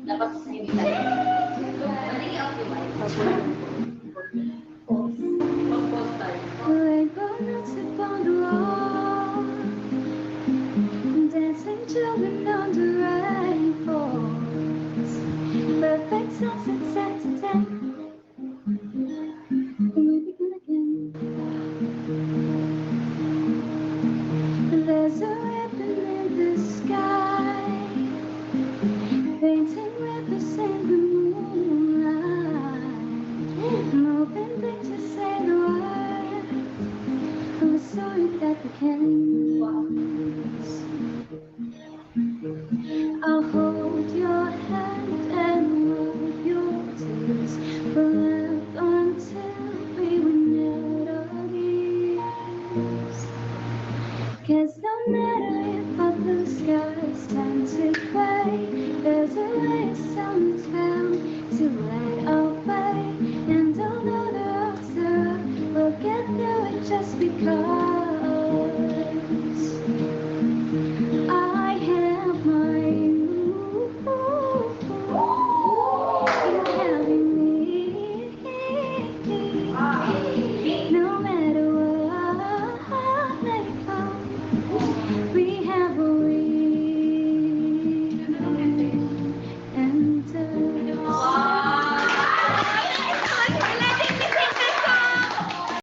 Dapat sa hindi tayo. Maling i-optimize. Pause. Mag-pause tayo. Rainbow nuts upon the wall, dancing children under rainbows. Perfect sunset set to ten. We begin again. There's a ribbon in the sky, painted with us in the moonlight. Moving pictures say the word of a story that began.